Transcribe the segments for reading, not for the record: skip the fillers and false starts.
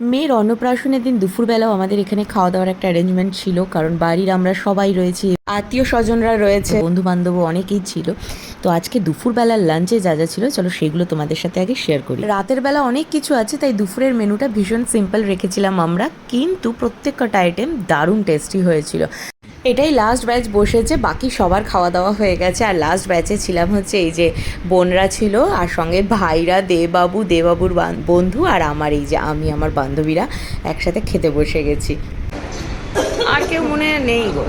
মেয়ের অন্নপ্রাশনের দিন দুপুরবেলাও আমাদের এখানে খাওয়া দাওয়ার একটা অ্যারেঞ্জমেন্ট ছিল, কারণ বাড়ির আমরা সবাই রয়েছি, আত্মীয় স্বজনরা রয়েছে, বন্ধু বান্ধবও অনেকেই ছিল। তো আজকে দুপুরবেলার লাঞ্চে যা যা ছিল চলো সেগুলো তোমাদের সাথে আগে শেয়ার করি। রাতের বেলা অনেক কিছু আছে, তাই দুপুরের মেনুটা ভীষণ সিম্পল রেখেছিলাম আমরা, কিন্তু প্রত্যেকটা আইটেম দারুণ টেস্টি হয়েছিল। এটাই লাস্ট ব্যাচ বসেছে, বাকি সবার খাওয়া দাওয়া হয়ে গেছে। আর লাস্ট ব্যাচে ছিলাম হচ্ছে এই যে বোনরা ছিল, আর সঙ্গে ভাইরা, দেবাবুর বন্ধু, আর আমার এই যে আমি আমার বান্ধবীরা একসাথে খেতে বসে গেছি। আর কেউ মনে নেই গো,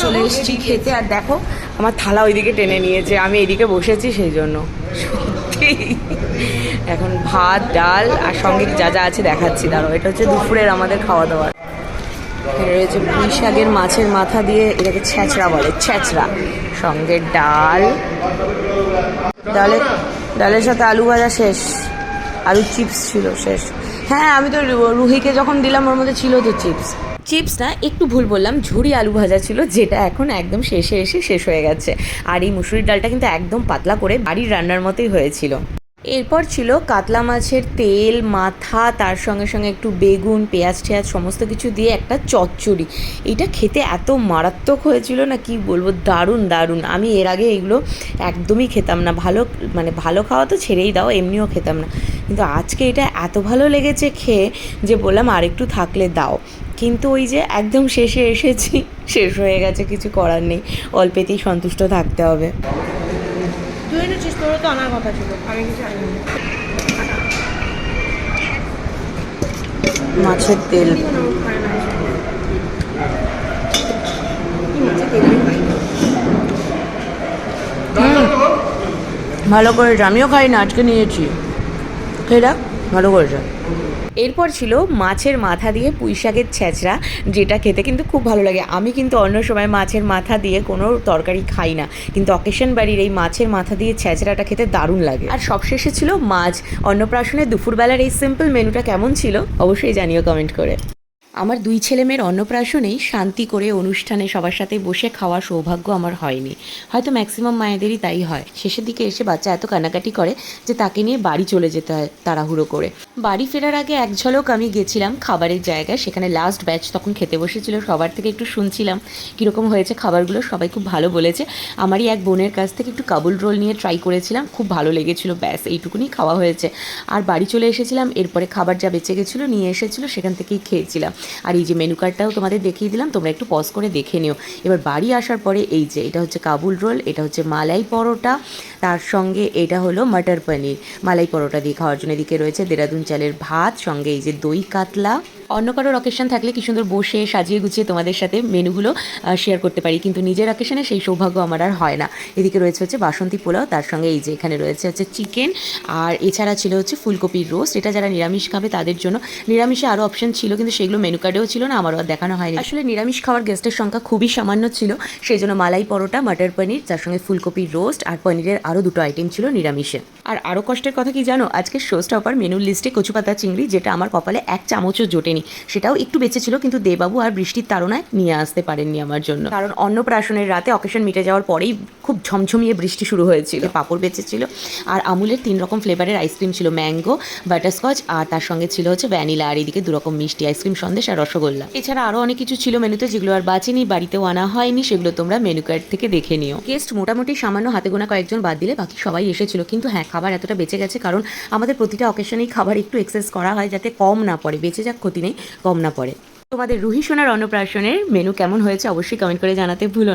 চলে এসেছি খেতে। আর দেখো আমার থালা ওইদিকে টেনে নিয়েছে, আমি এইদিকে বসেছি সেই জন্য। সত্যি এখন ভাত ডাল আর সঙ্গে যা যা আছে দেখাচ্ছি, দাঁড়াও। এটা হচ্ছে দুপুরের আমাদের খাওয়া দাওয়া। এখানে রয়েছে পুঁই শাকের মাছের মাথা দিয়ে, এটাকে ছ্যাঁচড়া বলে, ছ্যাঁচড়া। সঙ্গে ডাল, ডালের সাথে আলু ভাজা শেষ, আলু চিপস ছিল শেষ। হ্যাঁ, আমি তো রুহিকে যখন দিলাম ওর মধ্যে ছিল তো চিপস না, একটু ভুল বললাম, ঝুরি আলু ভাজা ছিল, যেটা এখন একদম শেষে এসে শেষ হয়ে গেছে। আর এই মুসুরির ডালটা কিন্তু একদম পাতলা করে বাড়ির রান্নার মতোই হয়েছিল। এরপর ছিল কাতলা মাছের তেল মাথা, তার সঙ্গে সঙ্গে একটু বেগুন পেঁয়াজ টেয়াজ সমস্ত কিছু দিয়ে একটা চচ্চড়ি। এটা খেতে এত মারাত্মক হয়েছিল না, কি বলবো, দারুণ দারুণ। আমি এর আগে এগুলো একদমই খেতাম না, ভালো খাওয়া তো ছেড়েই দাও, এমনিও খেতাম না, কিন্তু আজকে এটা এত ভালো লেগেছে খেয়ে যে বললাম আরেকটু থাকলে দাও। কিন্তু ওই যে একদম শেষে এসেছি, শেষ হয়ে গেছে, কিছু করার নেই, অল্পেতেই সন্তুষ্ট থাকতে হবে। তুই এনেছিস, তোরও তো আনার কথা ছিল, আমি কিছু আনি। মাছের তেল, ভালো করেছে, আমিও খাই না, আজকে নিয়েছি, খেয়ে দেখ, ভালো করেছে। এরপর ছিল মাছের মাথা দিয়ে পুঁই শাকের ছ্যাঁচড়া, যেটা খেতে কিন্তু খুব ভালো লাগে। আমি কিন্তু অন্য সময় মাছের মাথা দিয়ে কোনো তরকারি খাই না, কিন্তু অকেশন বাড়ির এই মাছের মাথা দিয়ে ছ্যাঁচড়াটা খেতে দারুণ লাগে। আর সবশেষে ছিল মাছ। অন্নপ্রাশনের দুপুরবেলার এই সিম্পল মেনুটা কেমন ছিল অবশ্যই জানিও কমেন্ট করে। আমার দুই ছেলেমেয়ের অন্নপ্রাশনেই শান্তি করে অনুষ্ঠানে সবার সাথে বসে খাওয়ার সৌভাগ্য আমার হয়নি, হয়তো ম্যাক্সিমাম মায়েদেরই তাই হয়। শেষের দিকে এসে বাচ্চা এত কান্নাকাটি করে যে তাকে নিয়ে বাড়ি চলে যেতে হয় তাড়াহুড়ো করে। বাড়ি ফেরার আগে এক ঝলক আমি গেছিলাম খাবারের জায়গায়, সেখানে লাস্ট ব্যাচ তখন খেতে বসেছিল, সবার থেকে একটু শুনছিলাম কীরকম হয়েছে খাবারগুলো, সবাই খুব ভালো বলেছে। আমারই এক বোনের কাছ থেকে একটু কাবুল রোল নিয়ে ট্রাই করেছিলাম, খুব ভালো লেগেছিলো, ব্যাস এইটুকুনি খাওয়া হয়েছে। আর বাড়ি চলে এসেছিলাম, এরপরে খাবার যা বেঁচে গেছিলো নিয়ে এসেছিলো, সেখান থেকেই খেয়েছিলাম। আর এই যে মেনু কার্ডটাও তোমাদের দেখিয়ে দিলাম, তোমরা একটু পজ করে দেখে নিও। এবার বাড়ি আসার পরে এই যে এটা হচ্ছে কাবুল রোল, এটা হচ্ছে মালাই পরোটা, তার সঙ্গে এটা হলো মটর পনির। মালাই পরোটা দিয়ে খাওয়ার জন্য এদিকে রয়েছে দেরাদুন চালের ভাত, সঙ্গে এই যে দই কাতলা। অন্য কারোর অকেশন থাকলে কি সুন্দর বসে সাজিয়ে গুছিয়ে তোমাদের সাথে মেনুগুলো শেয়ার করতে পারি, কিন্তু নিজের অকেশনে সেই সৌভাগ্য আমার আর হয় না। এদিকে রয়েছে হচ্ছে বাসন্তী পোলাও, তার সঙ্গে এই যে এখানে রয়েছে হচ্ছে চিকেন, আর এছাড়া ছিল হচ্ছে ফুলকপির রোস্ট। এটা যারা নিরামিষ খাবে তাদের জন্য, নিরামিষে আরও অপশন ছিল কিন্তু সেগুলো মেনু কার্ডেও ছিল না, আমারও আর দেখানো হয়নি। আসলে নিরামিষ খাওয়ার গেস্টের সংখ্যা খুবই সামান্য ছিল, সেই জন্য মালাই পরোটা, মটর পনির, তার সঙ্গে ফুলকপির রোস্ট আর পনিরের আরও দুটো আইটেম ছিল নিরামিষে। আর আরও কষ্টের কথা কি জানো, আজকে শো স্টপার মেনুর লিস্টে কচুপাতা চিংড়ি, যেটা আমার কপালে এক চামচও জোটেনি, সেটাও একটু বেঁচে ছিল, কিন্তু দেবাবু আর বৃষ্টির তাড়নায় নিয়ে আসতে পারেননি আমার জন্য, কারণ অন্নপ্রাশনের রাতে অকেশন মিটে যাওয়ার পরেই খুব ঝমঝমিয়ে বৃষ্টি শুরু হয়েছিল। পাঁপড় বেঁচে ছিল, আর আমুলের 3 রকম ফ্লেভারের আইসক্রিম ছিল, ম্যাঙ্গো, বাটারস্কচ, আর তার সঙ্গে ছিল হচ্ছে ভ্যানিলা, আর এদিকে 2 রকম মিষ্টি আইসক্রিম, সন্দেশ আর রসগোল্লা। এছাড়া আরও অনেক কিছু ছিল মেনুতে, যেগুলো আর বাঁচেনি, বাড়িতেও আনা হয়নি, সেগুলো তোমরা মেনু কার্ড থেকে দেখে নিও। গেস্ট মোটামুটি সামান্য হাতে গোনা কয়েকজন বাদ দিলে বাকি সবাই এসেছিল, কিন্তু হ্যাঁ, খাবার এতটা বেঁচে গেছে কারণ আমাদের প্রতিটা অকেশনেই খাবার একটু এক্সেস করা হয়, যাতে কম না পড়ে, বেঁচে যাক ক্ষতি নেই, কম না পড়ে। তোমাদের রুহি সোনার অন্নপ্রাশনের মেনু কেমন হয়েছে অবশ্যই কমেন্ট করে জানাতে ভুলো না।